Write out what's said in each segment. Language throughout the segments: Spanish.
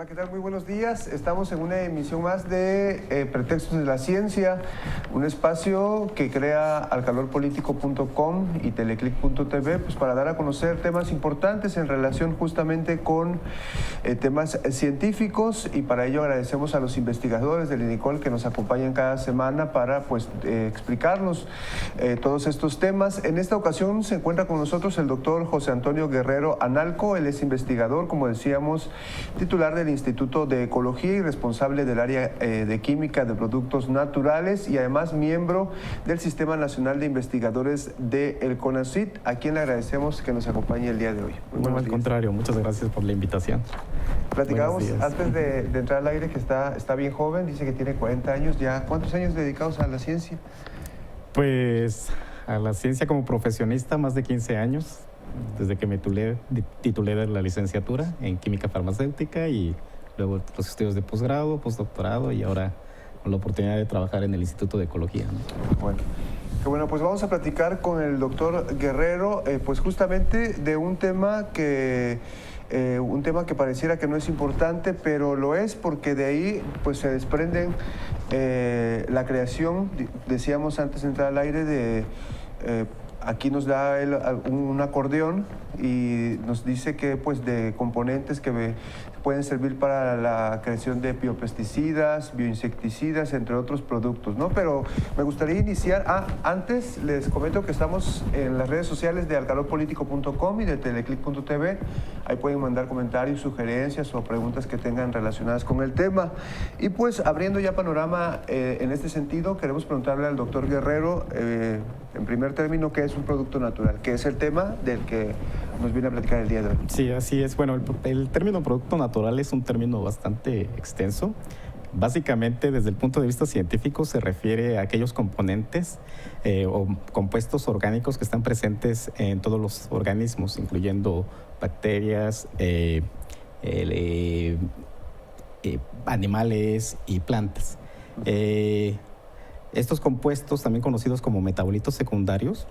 ¿qué tal? Muy buenos días. Estamos en una emisión más de Pretextos de la Ciencia, un espacio que crea alcalorpolitico.com y teleclick.tv pues, para dar a conocer temas importantes en relación justamente con temas científicos, y para ello agradecemos a los investigadores del INICOL que nos acompañan cada semana para pues, explicarnos todos estos temas. En esta ocasión se encuentra con nosotros el doctor José Antonio Guerrero Analco. Él es investigador, como decíamos, titular del Instituto de Ecología y responsable del área de Química de Productos Naturales, y además miembro del Sistema Nacional de Investigadores del CONACYT, a quien le agradecemos que nos acompañe el día de hoy. Bueno, al contrario, muchas gracias por la invitación. Platicábamos antes de entrar al aire que está bien joven, dice que tiene 40 años ya. ¿Cuántos años dedicados a la ciencia? Pues a la ciencia como profesionista, más de 15 años, desde que me titulé de la licenciatura en química farmacéutica y luego los estudios de posgrado, postdoctorado y ahora con la oportunidad de trabajar en el Instituto de Ecología, ¿no? Bueno, pues vamos a platicar con el doctor Guerrero, pues justamente de un tema que pareciera que no es importante, pero lo es, porque de ahí pues se desprenden la creación, decíamos antes de entrar al aire, de aquí nos da él un acordeón y nos dice que pues de componentes que pueden servir para la creación de biopesticidas, bioinsecticidas, entre otros productos, ¿no? Pero me gustaría iniciar, antes les comento que estamos en las redes sociales de alcalorpolitico.com y de teleclick.tv. Ahí pueden mandar comentarios, sugerencias o preguntas que tengan relacionadas con el tema. Y pues abriendo ya panorama en este sentido, queremos preguntarle al doctor Guerrero, en primer término, ¿qué es un producto natural? ¿Qué es el tema del que nos viene a platicar el día de hoy? Sí, así es. Bueno, el término producto natural es un término bastante extenso. Básicamente, desde el punto de vista científico, se refiere a aquellos componentes o compuestos orgánicos que están presentes en todos los organismos, incluyendo bacterias, animales y plantas. Estos compuestos, también conocidos como metabolitos secundarios,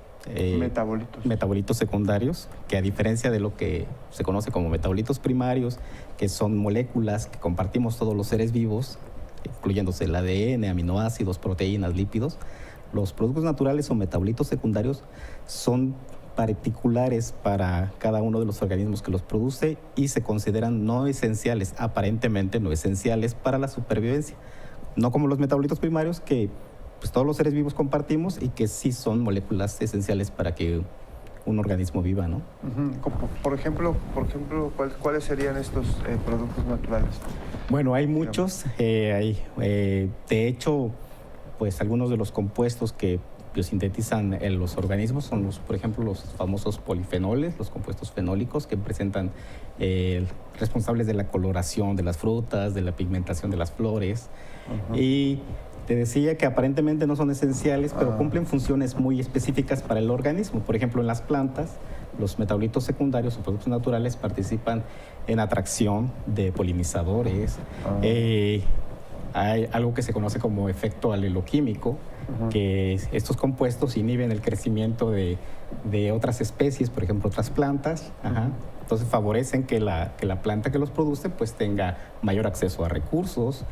metabolitos secundarios, que a diferencia de lo que se conoce como metabolitos primarios, que son moléculas que compartimos todos los seres vivos, incluyéndose el ADN, aminoácidos, proteínas, lípidos, los productos naturales o metabolitos secundarios son particulares para cada uno de los organismos que los produce y se consideran no esenciales, aparentemente no esenciales para la supervivencia. No como los metabolitos primarios que pues, todos los seres vivos compartimos y que sí son moléculas esenciales para que un organismo viva, ¿no? Por ejemplo, ¿cuáles serían estos productos naturales? Bueno, hay muchos. De hecho, pues algunos de los compuestos que biosintetizan en los organismos son, por ejemplo, los famosos polifenoles, los compuestos fenólicos que presentan responsables de la coloración de las frutas, de la pigmentación de las flores. Y te decía que aparentemente no son esenciales, pero cumplen funciones muy específicas para el organismo. Por ejemplo, en las plantas, los metabolitos secundarios o productos naturales participan en atracción de polinizadores. Hay algo que se conoce como efecto aleloquímico, que estos compuestos inhiben el crecimiento de otras especies, por ejemplo, otras plantas. Entonces favorecen que la planta que los produce pues tenga mayor acceso a recursos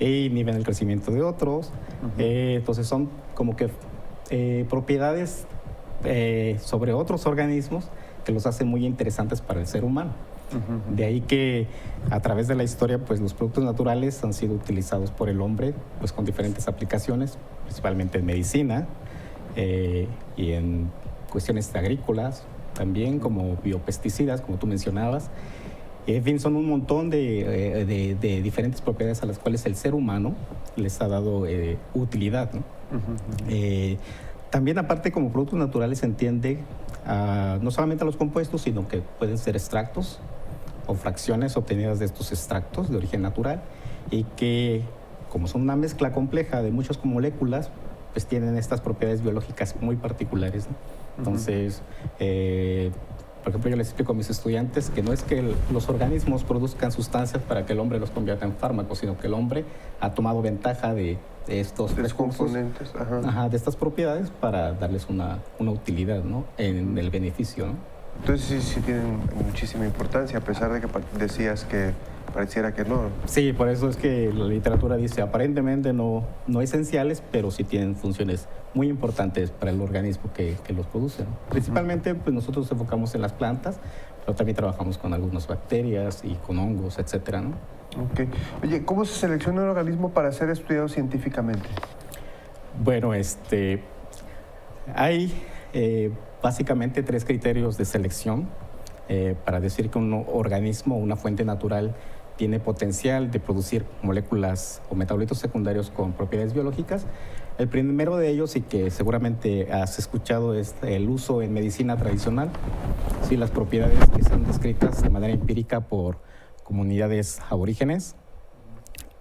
e inhiben el crecimiento de otros. Entonces son como que propiedades sobre otros organismos que los hacen muy interesantes para el ser humano. De ahí que a través de la historia pues los productos naturales han sido utilizados por el hombre pues con diferentes aplicaciones, principalmente en medicina y en cuestiones agrícolas también, como biopesticidas, como tú mencionabas. En fin, son un montón de diferentes propiedades a las cuales el ser humano les ha dado utilidad, ¿no? También, aparte, como productos naturales se entiende no solamente a los compuestos, sino que pueden ser extractos o fracciones obtenidas de estos extractos de origen natural y que, como son una mezcla compleja de muchas moléculas, pues tienen estas propiedades biológicas muy particulares, ¿no? Entonces, por ejemplo, yo les explico a mis estudiantes que no es que los organismos produzcan sustancias para que el hombre los convierta en fármacos, sino que el hombre ha tomado ventaja de estos componentes, de estas propiedades para darles una utilidad, ¿no? En el beneficio, ¿no? Entonces sí tienen muchísima importancia, a pesar de que decías que pareciera que no. Sí, por eso es que la literatura dice aparentemente no esenciales, pero sí tienen funciones muy importantes para el organismo que los produce, ¿no? Principalmente pues nosotros nos enfocamos en las plantas, pero también trabajamos con algunas bacterias y con hongos, etcétera, ¿no? Ok. Oye, ¿cómo se selecciona un organismo para ser estudiado científicamente? Bueno, hay básicamente 3 criterios de selección para decir que un organismo, una fuente natural, tiene potencial de producir moléculas o metabolitos secundarios con propiedades biológicas. El primero de ellos, y que seguramente has escuchado, es el uso en medicina tradicional. Sí, las propiedades que están descritas de manera empírica por comunidades aborígenes.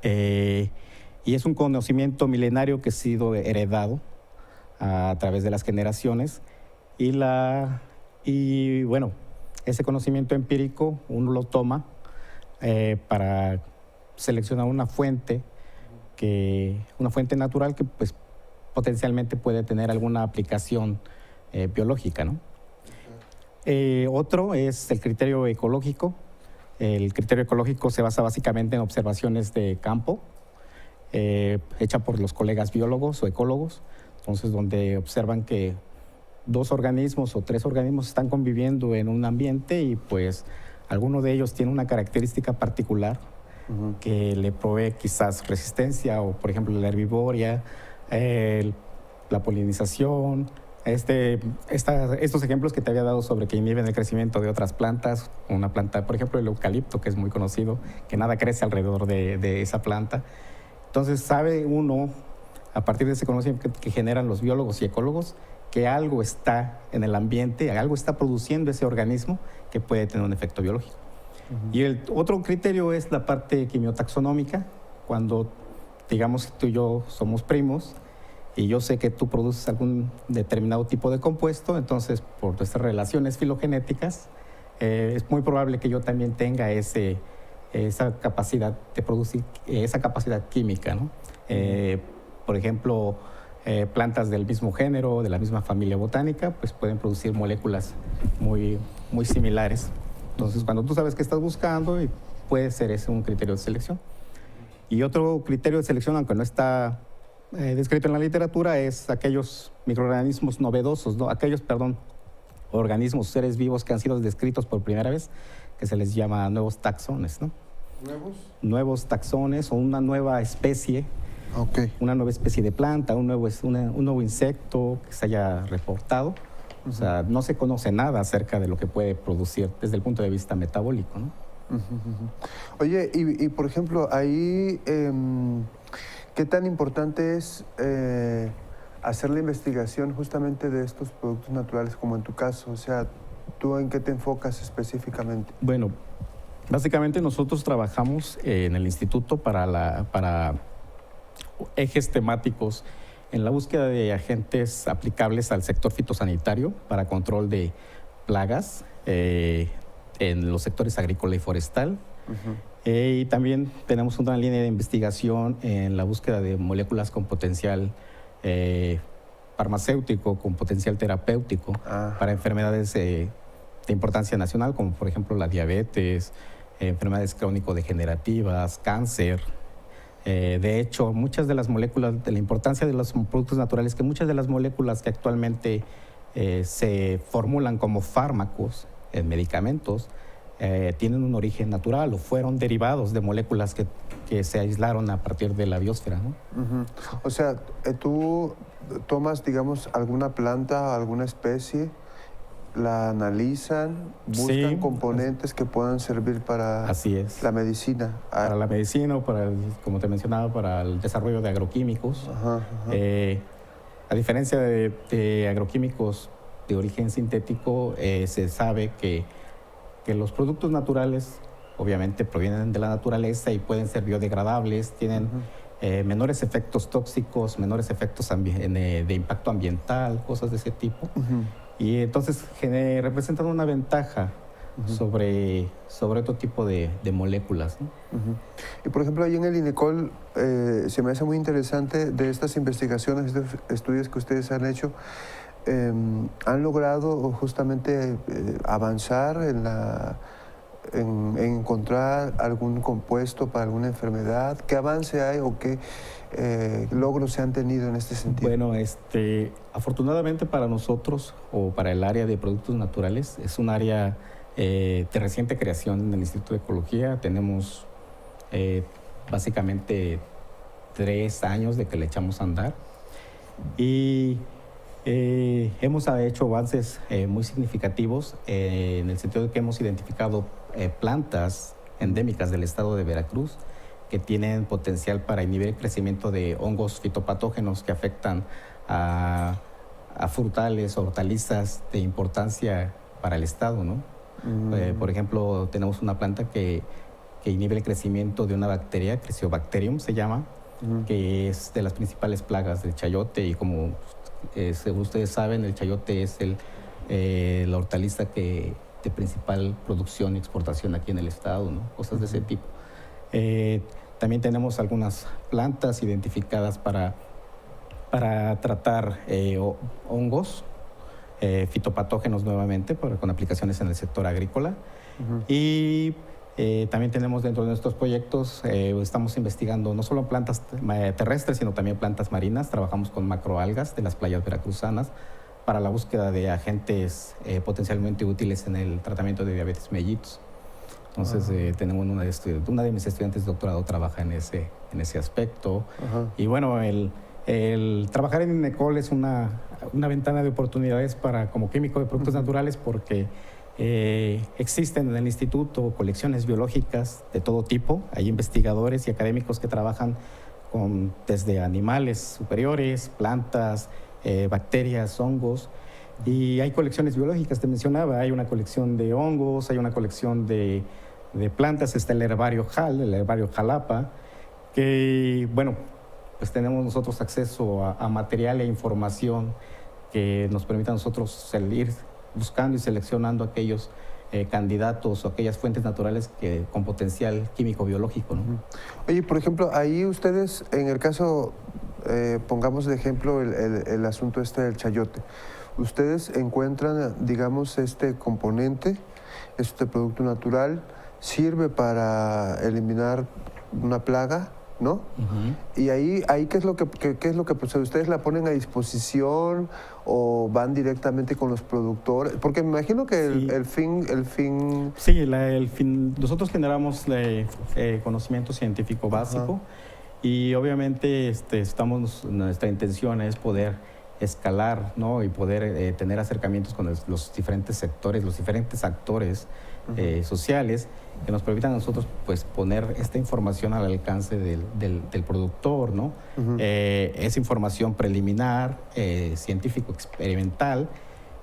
Y es un conocimiento milenario que ha sido heredado a través de las generaciones. Y bueno, ese conocimiento empírico uno lo toma para seleccionar una fuente natural que pues potencialmente puede tener alguna aplicación biológica, ¿no? Otro es el criterio ecológico. El criterio ecológico se basa básicamente en observaciones de campo hecha por los colegas biólogos o ecólogos, entonces donde observan que 2 organismos o 3 organismos están conviviendo en un ambiente y pues alguno de ellos tiene una característica particular que le provee quizás resistencia o, por ejemplo, la herbivoria, la polinización, estos ejemplos que te había dado sobre que inhiben el crecimiento de otras plantas, una planta, por ejemplo, el eucalipto, que es muy conocido, que nada crece alrededor de esa planta. Entonces sabe uno, a partir de ese conocimiento que generan los biólogos y ecólogos, que algo está en el ambiente, algo está produciendo ese organismo que puede tener un efecto biológico. Y el otro criterio es la parte quimiotaxonómica, cuando digamos que tú y yo somos primos y yo sé que tú produces algún determinado tipo de compuesto, entonces por nuestras relaciones filogenéticas es muy probable que yo también tenga esa capacidad de producir, esa capacidad química, ¿no? Por ejemplo, plantas del mismo género, de la misma familia botánica, pues pueden producir moléculas muy similares. Entonces, cuando tú sabes qué estás buscando, puede ser ese un criterio de selección. Y otro criterio de selección, aunque no está descrito en la literatura, es aquellos microorganismos novedosos, ¿no? Organismos, seres vivos que han sido descritos por primera vez, que se les llama nuevos taxones, ¿no? Nuevos taxones o una nueva especie. Okay. Una nueva especie de planta, un nuevo insecto que se haya reportado. O sea, no se conoce nada acerca de lo que puede producir desde el punto de vista metabólico, ¿no? Oye, y por ejemplo, ahí, ¿qué tan importante es hacer la investigación justamente de estos productos naturales, como en tu caso? O sea, ¿tú en qué te enfocas específicamente? Bueno, básicamente nosotros trabajamos en el instituto para ejes temáticos en la búsqueda de agentes aplicables al sector fitosanitario para control de plagas en los sectores agrícola y forestal. Y también tenemos una línea de investigación en la búsqueda de moléculas con potencial farmacéutico, con potencial terapéutico para enfermedades de importancia nacional, como por ejemplo la diabetes, enfermedades crónico-degenerativas, cáncer. De hecho, muchas de las moléculas, de la importancia de los productos naturales, que muchas de las moléculas que actualmente se formulan como fármacos en medicamentos tienen un origen natural o fueron derivados de moléculas que se aislaron a partir de la biosfera, ¿no? O sea, tú tomas, digamos, alguna planta, alguna especie, la analizan, buscan componentes que puedan servir para la medicina. Para la medicina o como te mencionaba, para el desarrollo de agroquímicos. A diferencia de agroquímicos de origen sintético, se sabe que los productos naturales obviamente provienen de la naturaleza y pueden ser biodegradables, tienen menores efectos tóxicos, menores efectos de impacto ambiental, cosas de ese tipo. Y entonces representan una ventaja sobre otro tipo de moléculas, ¿no? Y por ejemplo, ahí en el INECOL se me hace muy interesante de estas investigaciones, estos estudios que ustedes han hecho, ¿Han logrado justamente avanzar en encontrar algún compuesto para alguna enfermedad? ¿Qué avance hay o qué logros se han tenido en este sentido? Bueno, afortunadamente para nosotros o para el área de productos naturales, es un área de reciente creación en el Instituto de Ecología. Tenemos básicamente 3 años de que le echamos a andar y hemos hecho avances muy significativos en el sentido de que hemos identificado plantas endémicas del estado de Veracruz que tienen potencial para inhibir el crecimiento de hongos fitopatógenos que afectan a frutales o hortalizas de importancia para el estado, ¿no? Por ejemplo, tenemos una planta que inhibe el crecimiento de una bacteria, Cryptobacterium se llama, que es de las principales plagas del chayote y como según ustedes saben, el chayote es la hortaliza de principal producción y exportación aquí en el estado, ¿no? Cosas de ese tipo. También tenemos algunas plantas identificadas para tratar hongos, fitopatógenos nuevamente, con aplicaciones en el sector agrícola. Y también tenemos dentro de nuestros proyectos, estamos investigando no solo plantas terrestres, sino también plantas marinas. Trabajamos con macroalgas de las playas veracruzanas para la búsqueda de agentes potencialmente útiles en el tratamiento de diabetes mellitus. Entonces, tenemos una de mis estudiantes de doctorado trabaja en ese aspecto. Y bueno, el trabajar en INECOL es una ventana de oportunidades como químico de productos naturales porque existen en el instituto colecciones biológicas de todo tipo. Hay investigadores y académicos que trabajan desde animales superiores, plantas, bacterias, hongos. Y hay colecciones biológicas, te mencionaba, hay una colección de hongos, hay una colección de plantas, está el herbario Jalapa, que, bueno, pues tenemos nosotros acceso a material e información que nos permite a nosotros ir buscando y seleccionando aquellos candidatos o aquellas fuentes naturales con potencial químico-biológico, ¿no? Oye, por ejemplo, ahí ustedes, en el caso, pongamos de ejemplo el asunto del chayote, ustedes encuentran, digamos, este componente, este producto natural, sirve para eliminar una plaga, ¿no? Y ahí ¿qué es lo que procede? ¿Ustedes la ponen a disposición o van directamente con los productores? Porque me imagino que el fin... Sí, nosotros generamos conocimiento científico básico y obviamente nuestra intención es poder escalar, ¿no? Y poder tener acercamientos con los diferentes sectores, los diferentes actores sociales que nos permitan a nosotros pues poner esta información al alcance del productor, ¿no? Es información preliminar, científico experimental,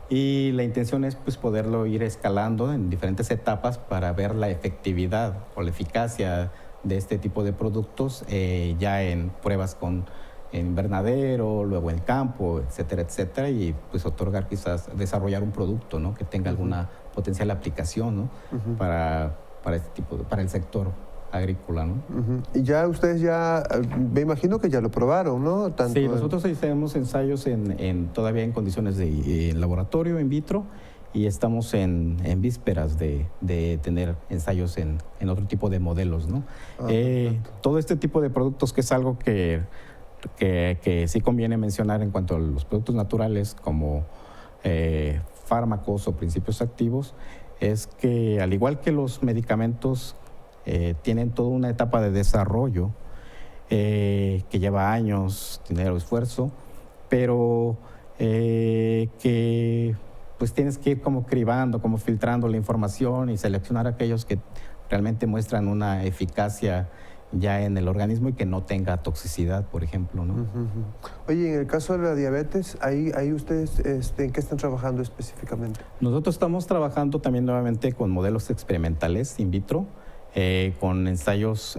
y la intención es pues poderlo ir escalando en diferentes etapas para ver la efectividad o la eficacia de este tipo de productos ya en pruebas en invernadero, luego en campo, etcétera, etcétera, y pues desarrollar un producto, ¿no? Que tenga alguna potencial aplicación, ¿no? Para el sector agrícola, ¿no? Y ya ustedes me imagino que ya lo probaron, ¿no? Sí, nosotros hacemos ensayos todavía en condiciones de laboratorio, in vitro, y estamos en vísperas de tener ensayos en otro tipo de modelos, ¿no? Todo este tipo de productos, que es algo que sí conviene mencionar en cuanto a los productos naturales como fármacos o principios activos, es que al igual que los medicamentos tienen toda una etapa de desarrollo que lleva años, dinero, esfuerzo, pero que pues tienes que ir como cribando, como filtrando la información y seleccionar aquellos que realmente muestran una eficacia ya en el organismo y que no tenga toxicidad, por ejemplo, ¿no? Oye, en el caso de la diabetes, ahí ustedes, ¿en qué están trabajando específicamente? Nosotros estamos trabajando también nuevamente con modelos experimentales in vitro, con ensayos,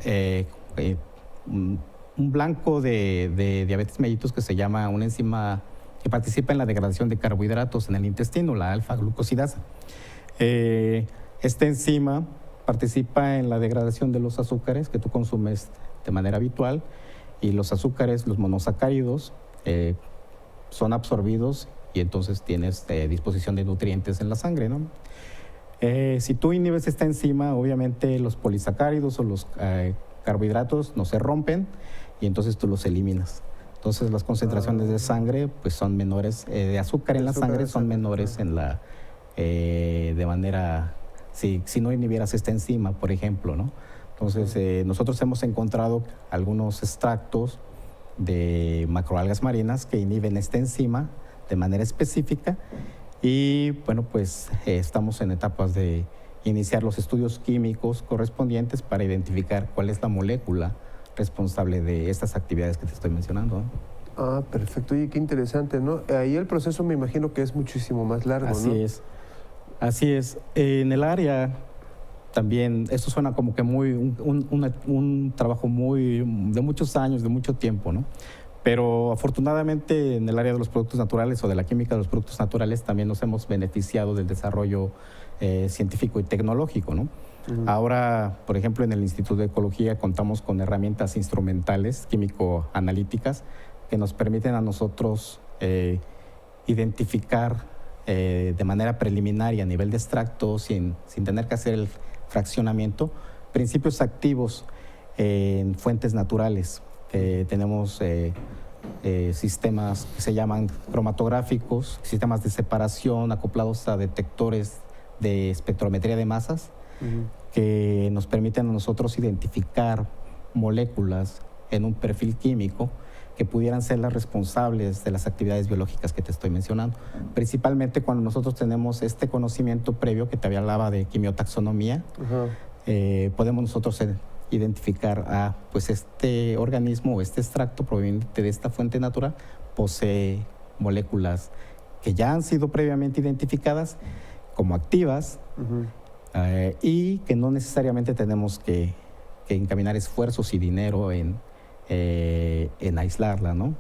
un blanco de diabetes mellitus que se llama una enzima que participa en la degradación de carbohidratos en el intestino, la alfa-glucosidasa. Esta enzima participa en la degradación de los azúcares que tú consumes de manera habitual, y los azúcares, los monosacáridos, son absorbidos y entonces tienes disposición de nutrientes en la sangre, ¿no? Si tú inhibes esta enzima, obviamente los polisacáridos o los carbohidratos no se rompen y entonces tú los eliminas. Entonces las concentraciones de sangre pues son menores, de azúcar en la sangre son menores en la, de manera, si no inhibieras esta enzima, por ejemplo, ¿no? Entonces nosotros hemos encontrado algunos extractos de macroalgas marinas que inhiben esta enzima de manera específica y bueno, pues estamos en etapas de iniciar los estudios químicos correspondientes para identificar cuál es la molécula responsable de estas actividades que te estoy mencionando, ¿no? Ah, perfecto. Oye, qué interesante, ¿no? Ahí el proceso me imagino que es muchísimo más largo, ¿no? Así es. Así es. En el área también, esto suena como que un trabajo muy de muchos años, de mucho tiempo, ¿no? Pero afortunadamente en el área de los productos naturales o de la química de los productos naturales también nos hemos beneficiado del desarrollo científico y tecnológico, ¿no? Ahora, por ejemplo, en el Instituto de Ecología contamos con herramientas instrumentales químico-analíticas que nos permiten a nosotros identificar de manera preliminar y a nivel de extracto, sin tener que hacer el fraccionamiento, principios activos en fuentes naturales. Tenemos sistemas que se llaman cromatográficos, sistemas de separación acoplados a detectores de espectrometría de masas, que nos permiten a nosotros identificar moléculas en un perfil químico que pudieran ser las responsables de las actividades biológicas que te estoy mencionando. Principalmente cuando nosotros tenemos este conocimiento previo que te había hablado de quimiotaxonomía, podemos nosotros identificar pues este organismo o este extracto proveniente de esta fuente natural posee moléculas que ya han sido previamente identificadas como activas y que no necesariamente tenemos que encaminar esfuerzos y dinero en aislarla, ¿no?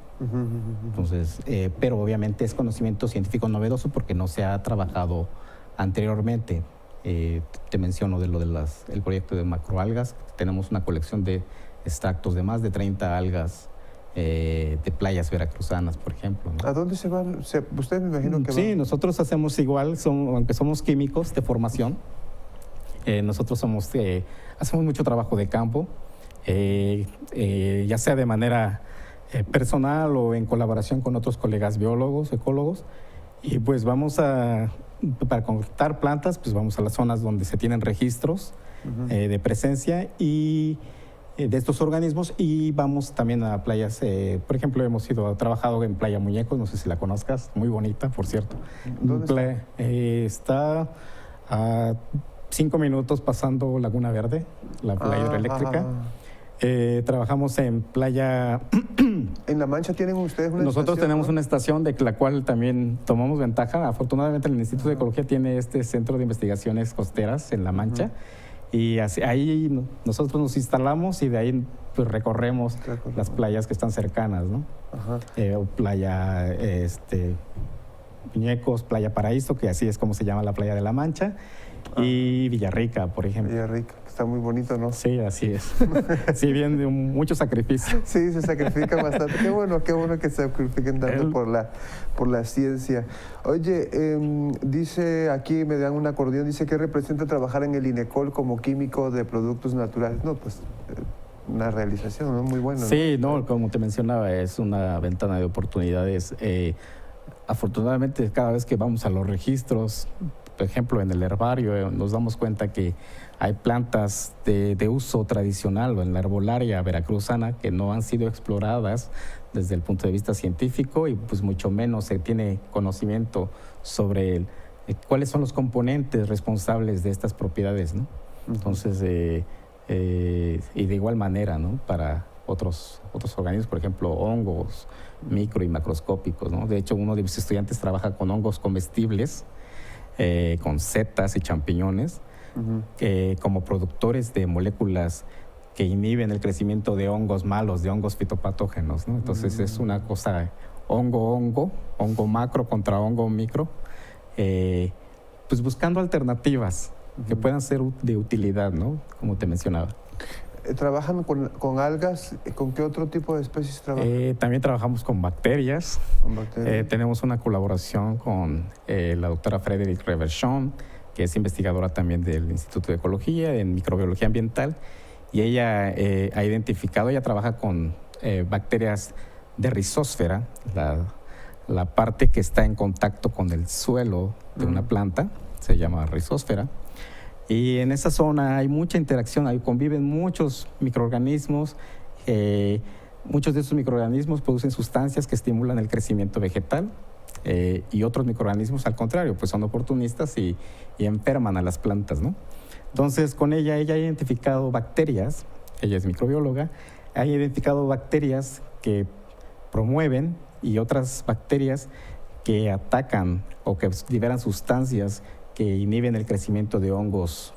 Entonces, pero obviamente es conocimiento científico novedoso porque no se ha trabajado anteriormente. Te menciono el proyecto de macroalgas. Tenemos una colección de extractos de más de 30 algas de playas veracruzanas, por ejemplo, ¿no? ¿A dónde se van? ¿Usted me imagino que Sí, nosotros hacemos igual, aunque somos químicos de formación, nosotros hacemos mucho trabajo de campo, ya sea de manera personal o en colaboración con otros colegas biólogos, ecólogos, y pues para conectar plantas, pues vamos a las zonas donde se tienen registros de presencia y de estos organismos, y vamos también a playas, por ejemplo, hemos trabajado en Playa Muñecos, no sé si la conozcas, muy bonita, por cierto. ¿Dónde está? Está a 5 minutos pasando Laguna Verde, la playa hidroeléctrica. Trabajamos en Playa... ¿En La Mancha tienen ustedes una Nosotros estación, tenemos ¿no? una estación de la cual también tomamos ventaja. Afortunadamente el Instituto de Ecología tiene este centro de investigaciones costeras en La Mancha, y ahí nosotros nos instalamos y de ahí pues recorremos las playas que están cercanas, ¿no? Playa Muñecos, Playa Paraíso, que así es como se llama la playa de La Mancha, y Villarrica, por ejemplo. Villarrica, que está muy bonito, ¿no? Sí, así es. Sí, bien de mucho sacrificio. Sí, se sacrifican bastante. Qué bueno que se sacrifiquen tanto por la ciencia. Oye, dice aquí, me dan un acordeón, dice que representa trabajar en el INECOL como químico de productos naturales. No, pues una realización, ¿no? Muy buena. Sí, no, como te mencionaba, es una ventana de oportunidades. Afortunadamente, cada vez que vamos a los registros, por ejemplo, en el herbario, nos damos cuenta que hay plantas de uso tradicional o en la herbolaria veracruzana que no han sido exploradas desde el punto de vista científico, y pues mucho menos se tiene conocimiento sobre cuáles son los componentes responsables de estas propiedades, ¿no? Entonces, y de igual manera, ¿no? Para otros organismos, por ejemplo, hongos micro y macroscópicos, ¿no? De hecho, uno de mis estudiantes trabaja con hongos comestibles, con setas y champiñones, como productores de moléculas que inhiben el crecimiento de hongos malos, de hongos fitopatógenos, ¿no? Entonces es una cosa hongo macro contra hongo micro, pues buscando alternativas que puedan ser de utilidad, ¿no? Como te mencionaba. ¿trabajan con algas? ¿Con qué otro tipo de especies trabajan? También trabajamos con bacterias. Con bacterias. Tenemos una colaboración con la doctora Frédéric Reverchon, que es investigadora también del Instituto de Ecología en microbiología ambiental, y ella ha identificado, ella trabaja con bacterias de rizósfera, la parte que está en contacto con el suelo de una planta, se llama rizósfera. Y en esa zona hay mucha interacción, ahí conviven muchos microorganismos. Muchos de esos microorganismos producen sustancias que estimulan el crecimiento vegetal, y otros microorganismos, al contrario, pues son oportunistas y enferman a las plantas, ¿no? Entonces, con ella ha identificado bacterias, ella es microbióloga, ha identificado bacterias que promueven y otras bacterias que atacan o que liberan sustancias que inhiben el crecimiento de hongos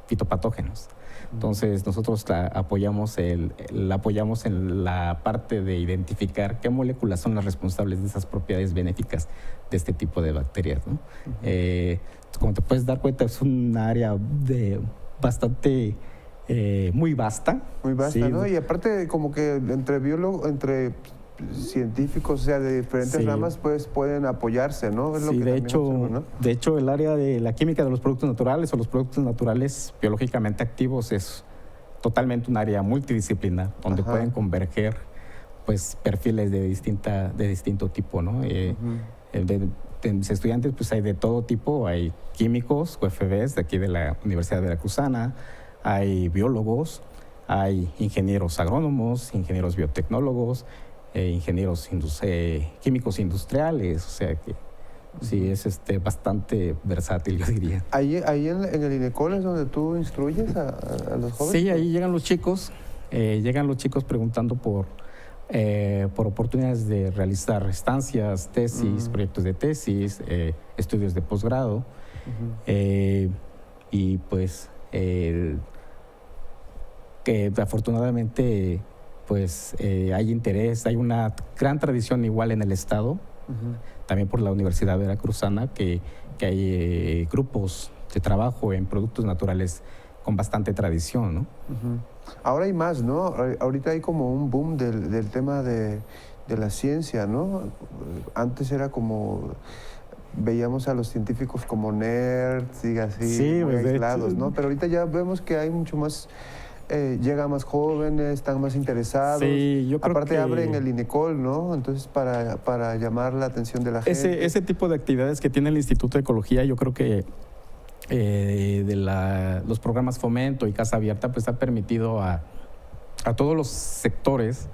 fitopatógenos. Entonces, nosotros la apoyamos en la parte de identificar qué moléculas son las responsables de esas propiedades benéficas de este tipo de bacterias, ¿no? Como te puedes dar cuenta, es un área bastante muy vasta. Muy vasta, sí, ¿no? Y aparte, como que entre biólogos, entre científicos, o sea, de diferentes ramas, pues pueden apoyarse, ¿no? Es lo que de hecho, observo, ¿no? de hecho, el área de la química de los productos naturales o los productos naturales biológicamente activos es totalmente un área multidisciplinar, donde pueden converger pues perfiles de distinto tipo, ¿no? De mis estudiantes pues hay de todo tipo, hay químicos, UFBs de aquí de la Universidad Veracruzana, hay biólogos, hay ingenieros agrónomos, ingenieros biotecnólogos, ingenieros químicos industriales, o sea que sí es bastante versátil, yo diría. ¿Ahí en el INECOL es donde tú instruyes a los jóvenes? Sí, ahí llegan los chicos preguntando por oportunidades de realizar estancias, tesis, proyectos de tesis, estudios de posgrado, y pues que afortunadamente pues hay interés, hay una gran tradición igual en el estado, también por la Universidad Veracruzana, que hay grupos de trabajo en productos naturales con bastante tradición, ¿no? Ahora hay más, ¿no? Ahorita hay como un boom del tema de la ciencia, ¿no? Antes era como veíamos a los científicos como nerds y así, muy aislados, ¿no? Pero ahorita ya vemos que hay mucho más, llega más jóvenes, están más interesados. Sí, yo creo aparte que abren el INECOL, ¿no? Entonces para llamar la atención de la gente. Ese tipo de actividades que tiene el Instituto de Ecología, yo creo que los programas Fomento y Casa Abierta pues ha permitido a todos los sectores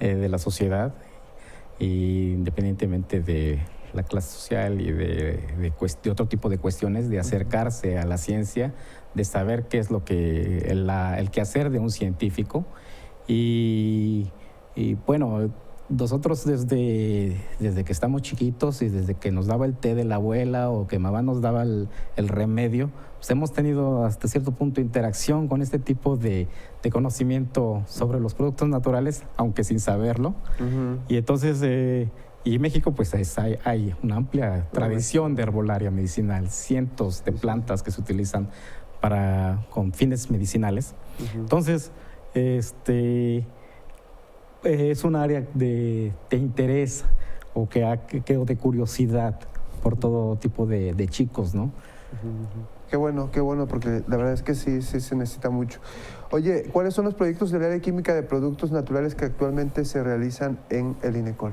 de la sociedad, independientemente de la clase social y de otro tipo de cuestiones, de acercarse a la ciencia, de saber qué es lo que el quehacer de un científico. Y bueno, nosotros desde que estamos chiquitos y desde que nos daba el té de la abuela o que mamá nos daba el remedio, pues hemos tenido hasta cierto punto interacción con este tipo de conocimiento sobre los productos naturales, aunque sin saberlo. Y entonces, y en México pues hay una amplia tradición de herbolaria medicinal, cientos de plantas que se utilizan con fines medicinales. Entonces, es un área de interés o de curiosidad por todo tipo de chicos, ¿no? Qué bueno, porque la verdad es que sí se necesita mucho. Oye, ¿cuáles son los proyectos del área de química de productos naturales que actualmente se realizan en el INECOL?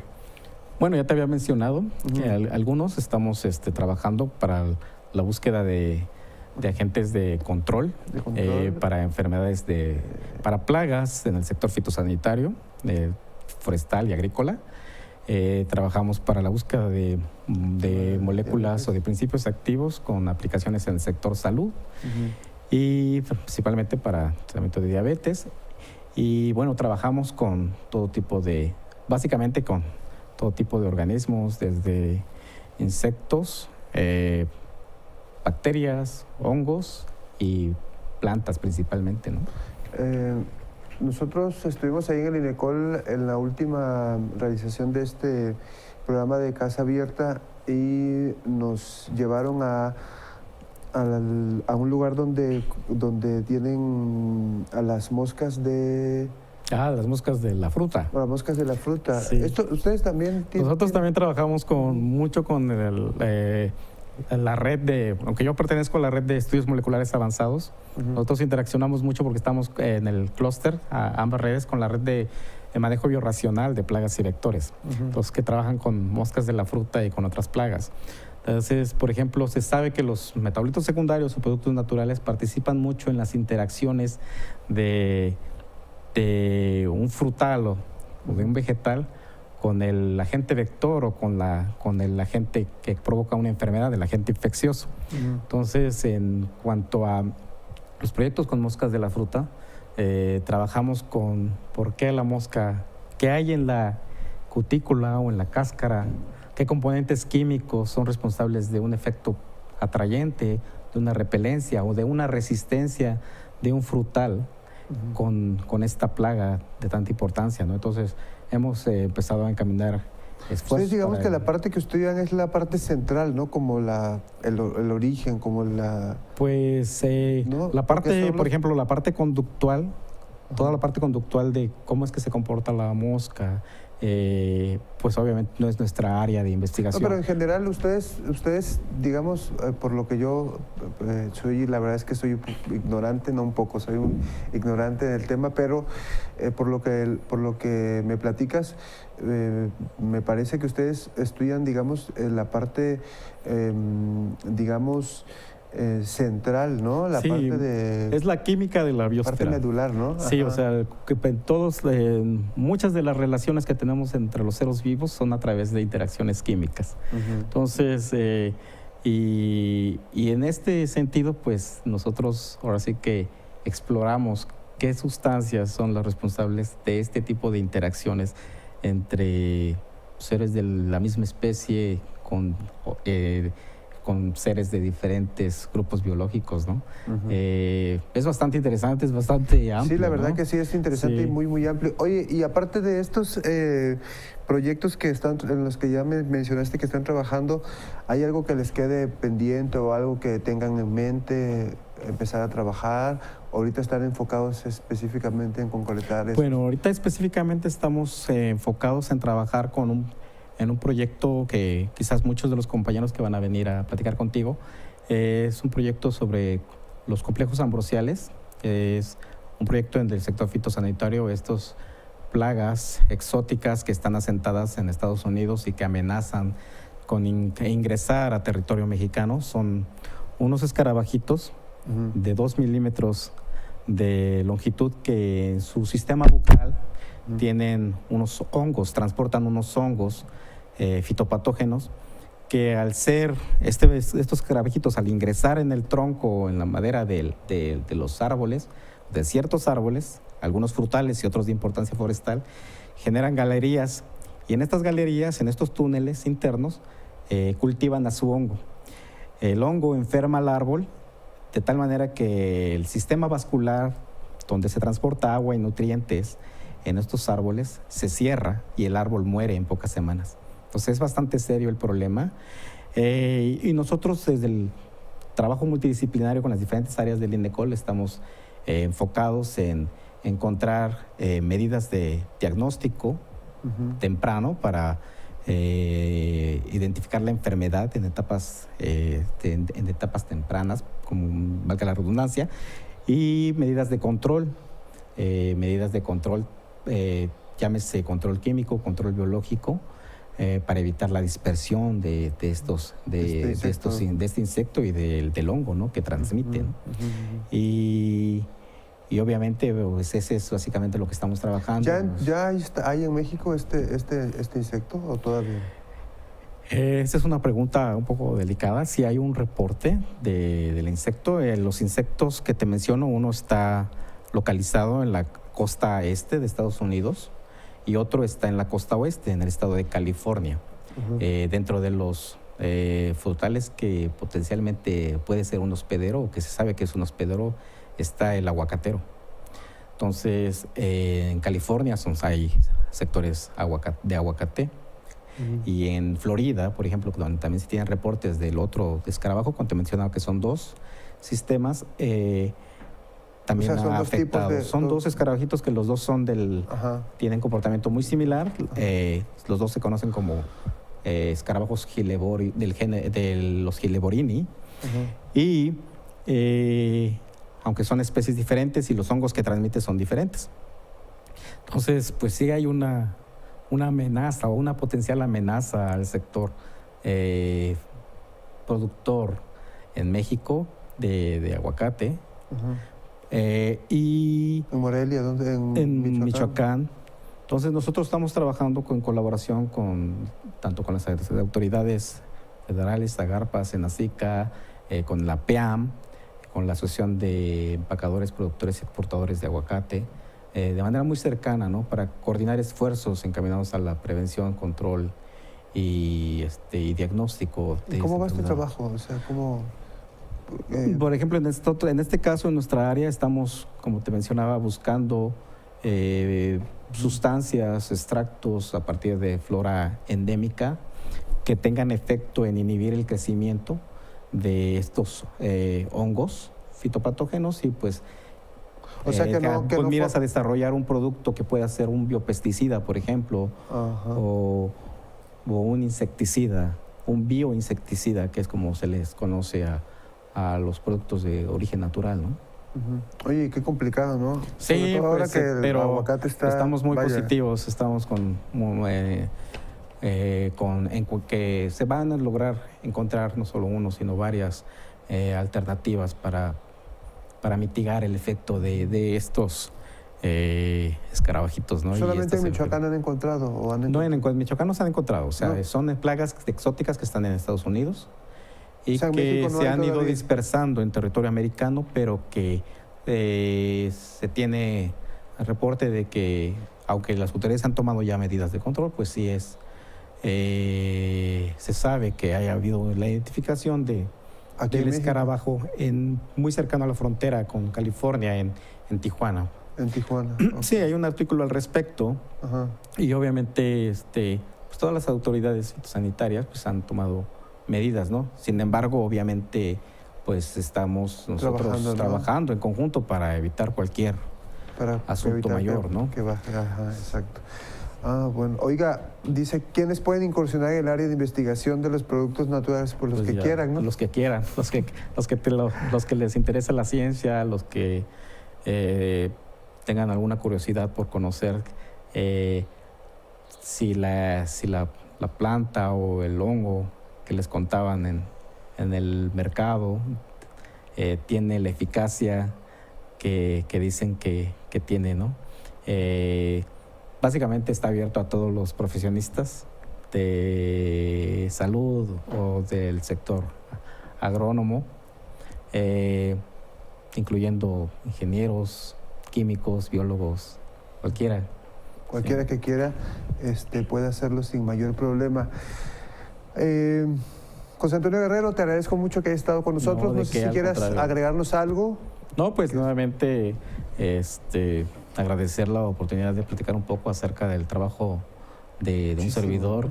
Bueno, ya te había mencionado que algunos estamos trabajando para la búsqueda de agentes de control, para enfermedades, para plagas en el sector fitosanitario, forestal y agrícola. Trabajamos para la búsqueda de moléculas o de principios activos con aplicaciones en el sector salud, y principalmente para tratamiento de diabetes. Y bueno, trabajamos con básicamente con todo tipo de organismos, desde insectos, bacterias, hongos y plantas principalmente, ¿no? Nosotros estuvimos ahí en el INECOL en la última realización de este programa de Casa Abierta y nos llevaron a a un lugar donde tienen a las moscas de... Las moscas de la fruta. Las moscas de la fruta. Sí. ¿Ustedes también tienen...? Nosotros también trabajamos mucho con la red aunque yo pertenezco a la red de estudios moleculares avanzados, nosotros interaccionamos mucho porque estamos en el clúster, ambas redes, con la red de manejo biorracional de plagas y vectores, entonces que trabajan con moscas de la fruta y con otras plagas. Entonces, por ejemplo, se sabe que los metabolitos secundarios o productos naturales participan mucho en las interacciones de un frutal o de un vegetal con el agente vector o con el agente que provoca una enfermedad, el agente infeccioso. Entonces, en cuanto a los proyectos con moscas de la fruta, trabajamos con por qué la mosca, qué hay en la cutícula o en la cáscara, qué componentes químicos son responsables de un efecto atrayente, de una repelencia o de una resistencia de un frutal con esta plaga de tanta importancia, ¿no? Entonces, hemos empezado a encaminar esfuerzos. Ustedes digamos que la parte que estudian es la parte central, ¿no? Como el origen, como la... Pues ¿no? La parte, por ejemplo, la parte conductual, toda la parte conductual de cómo es que se comporta la mosca, pues obviamente no es nuestra área de investigación. No, pero en general ustedes digamos, por lo que yo soy, la verdad es que soy ignorante, no un poco, soy un ignorante del tema, pero por lo que me platicas, me parece que ustedes estudian, digamos, la parte, digamos, central, ¿no? La sí, parte de... es la química de la biosfera. Parte medular, ¿no? Sí, o sea, que muchas de las relaciones que tenemos entre los seres vivos son a través de interacciones químicas. Entonces, y en este sentido, pues nosotros ahora sí que exploramos qué sustancias son las responsables de este tipo de interacciones entre seres de la misma especie con seres de diferentes grupos biológicos, ¿no? Es bastante interesante, es bastante amplio. Sí, la verdad, ¿no? que sí, es interesante, y muy, muy amplio. Oye, y aparte de estos proyectos en los que ya me mencionaste que están trabajando, ¿hay algo que les quede pendiente o algo que tengan en mente empezar a trabajar? ¿Ahorita están enfocados específicamente en concretar eso? Bueno, ahorita específicamente estamos enfocados en trabajar en un proyecto que quizás muchos de los compañeros que van a venir a platicar contigo, es un proyecto sobre los complejos ambrosiales, es un proyecto en el sector fitosanitario, estas plagas exóticas que están asentadas en Estados Unidos y que amenazan con ingresar a territorio mexicano. Son unos escarabajitos de 2 milímetros de longitud que en su sistema bucal tienen unos hongos, transportan unos hongos fitopatógenos que al ser estos escarabajitos, al ingresar en el tronco o en la madera de los árboles, de ciertos árboles, algunos frutales y otros de importancia forestal, generan galerías, y en estas galerías, en estos túneles internos, cultivan a su hongo. El hongo enferma al árbol de tal manera que el sistema vascular donde se transporta agua y nutrientes en estos árboles se cierra y el árbol muere en pocas semanas. Entonces es bastante serio el problema, y nosotros desde el trabajo multidisciplinario con las diferentes áreas del INECOL estamos enfocados en encontrar medidas de diagnóstico temprano para identificar la enfermedad en etapas tempranas, como valga la redundancia, y medidas de control, llámese control químico, control biológico, para evitar la dispersión de este insecto y del hongo, ¿no?, que transmiten. Y obviamente pues ese es básicamente lo que estamos trabajando. ¿Ya hay en México este insecto o todavía? Esa es una pregunta un poco delicada. Sí hay un reporte del insecto. Los insectos que te menciono, uno está localizado en la costa este de Estados Unidos y otro está en la costa oeste, en el estado de California. Dentro de los frutales que potencialmente puede ser un hospedero o que se sabe que es un hospedero está el aguacatero. Entonces, en California hay sectores de aguacate. Y en Florida, por ejemplo, donde también se tienen reportes del otro escarabajo, cuando te mencionaba que son dos sistemas, también O sea, son ha dos tipos afectado. Son dos escarabajitos que los dos son tienen comportamiento muy similar. Los dos se conocen como escarabajos de los Gileborini. Y aunque son especies diferentes y los hongos que transmite son diferentes. Entonces, pues sí hay una amenaza o una potencial amenaza al sector productor en México de aguacate. Y ¿En Morelia? ¿Dónde? En Michoacán. Entonces nosotros estamos trabajando en colaboración tanto con las autoridades federales, Agarpa, Senacica, con la PEAM, con la Asociación de Empacadores, Productores y Exportadores de Aguacate, de manera muy cercana, ¿no? Para coordinar esfuerzos encaminados a la prevención, control y diagnóstico. ¿Y cómo va este trabajo? O sea, ¿cómo...? Por ejemplo, en este caso, en nuestra área, estamos, como te mencionaba, buscando sustancias, extractos a partir de flora endémica que tengan efecto en inhibir el crecimiento de estos hongos fitopatógenos y pues o sea que miras a desarrollar un producto que pueda ser un biopesticida, por ejemplo, o un insecticida, un bioinsecticida, que es como se les conoce a los productos de origen natural, ¿no? Oye, qué complicado, ¿no? Sí, ahora pues, que el aguacate estamos muy positivos, estamos que se van a lograr encontrar no solo uno, sino varias alternativas para mitigar el efecto de estos escarabajitos, ¿no? ¿Solamente en Michoacán han encontrado? No, en Michoacán no se han encontrado, o sea, son plagas exóticas que están en Estados Unidos y que se han ido dispersando en territorio americano, pero que se tiene el reporte de que, aunque las autoridades han tomado ya medidas de control, pues sí se sabe que haya habido la identificación del escarabajo muy cercano a la frontera con California, en Tijuana. En Tijuana. Sí, hay un artículo al respecto. Y obviamente pues todas las autoridades sanitarias pues han tomado medidas, ¿no? Sin embargo, obviamente, pues estamos nosotros trabajando en conjunto para evitar cualquier asunto mayor, ¿no? Que baje, exacto. Bueno. Oiga, dice, ¿quiénes pueden incursionar en el área de investigación de los productos naturales? Pues los que quieran, ¿no? Los que quieran, los que les interesa la ciencia, los que tengan alguna curiosidad por conocer si la planta o el hongo que les contaban en el mercado tiene la eficacia que dicen que tiene, ¿no? Básicamente está abierto a todos los profesionistas de salud o del sector agrónomo, incluyendo ingenieros, químicos, biólogos, cualquiera. Cualquiera que quiera puede hacerlo sin mayor problema. José Antonio Guerrero, te agradezco mucho que hayas estado con nosotros. No sé si quieras agregarnos algo. No, pues nuevamente agradecer la oportunidad de platicar un poco acerca del trabajo de un servidor.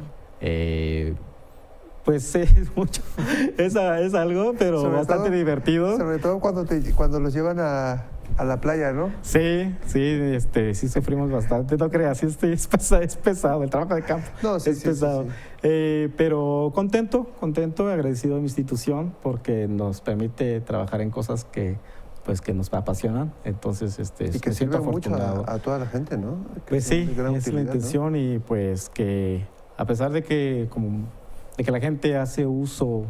Pues es algo, pero bastante divertido. Sobre todo cuando los llevan a la playa, ¿no? Sí, sí sufrimos bastante, no creas, es pesado, el trabajo de campo es pesado. Sí. Pero contento, agradecido a mi institución porque nos permite trabajar en cosas que nos apasionan, entonces y que sirve mucho a toda la gente, ¿no? Pues sí, es la intención, ¿no? Y pues que a pesar de que la gente hace uso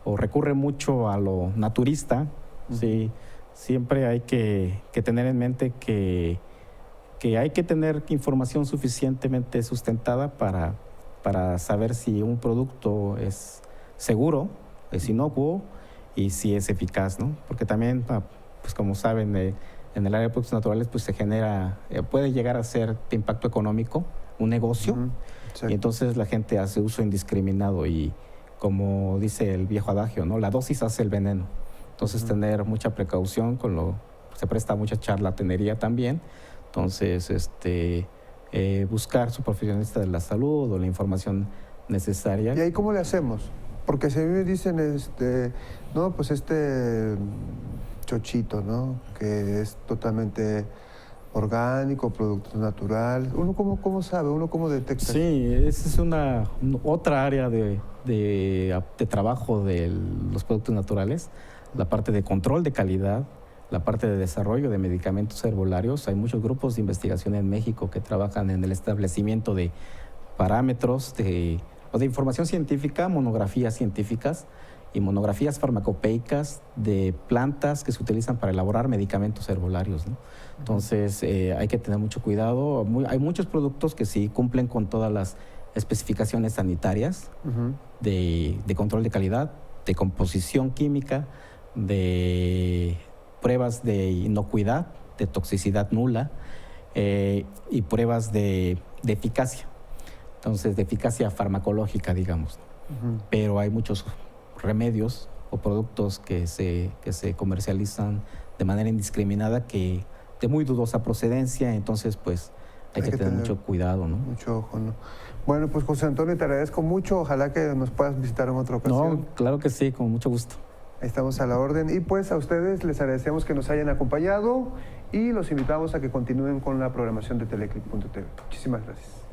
o recurre mucho a lo naturista, sí, siempre hay que tener en mente que hay que tener información suficientemente sustentada para saber si un producto es seguro, es inocuo y si es eficaz, ¿no? Porque también, pues como saben, en el área de productos naturales pues se genera, puede llegar a ser de impacto económico, un negocio, y entonces la gente hace uso indiscriminado y como dice el viejo adagio, ¿no? La dosis hace el veneno. Entonces tener mucha precaución se presta mucha charlatanería también. Entonces buscar su profesionista de la salud o la información necesaria. ¿Y ahí cómo le hacemos? Porque si a mí me dicen, no, pues chochito, ¿no? Que es totalmente orgánico, producto natural. ¿Uno cómo sabe? ¿Uno cómo detecta? Sí, esa es otra área de trabajo de los productos naturales, la parte de control de calidad, la parte de desarrollo de medicamentos herbolarios. Hay muchos grupos de investigación en México que trabajan en el establecimiento de parámetros de información científica, monografías científicas y monografías farmacopeicas de plantas que se utilizan para elaborar medicamentos herbolarios, ¿no? Entonces, hay que tener mucho cuidado. Hay muchos productos que sí cumplen con todas las especificaciones sanitarias de control de calidad, de composición química, de pruebas de inocuidad, de toxicidad nula y pruebas de eficacia. Entonces, de eficacia farmacológica, digamos. Pero hay muchos remedios o productos que se comercializan de manera indiscriminada que de muy dudosa procedencia, entonces pues hay que tener mucho cuidado, ¿no? Mucho ojo, ¿no? Bueno, pues José Antonio, te agradezco mucho, ojalá que nos puedas visitar en otra ocasión. No, claro que sí, con mucho gusto. Ahí estamos a la orden y pues a ustedes les agradecemos que nos hayan acompañado y los invitamos a que continúen con la programación de Teleclip.tv. Muchísimas gracias.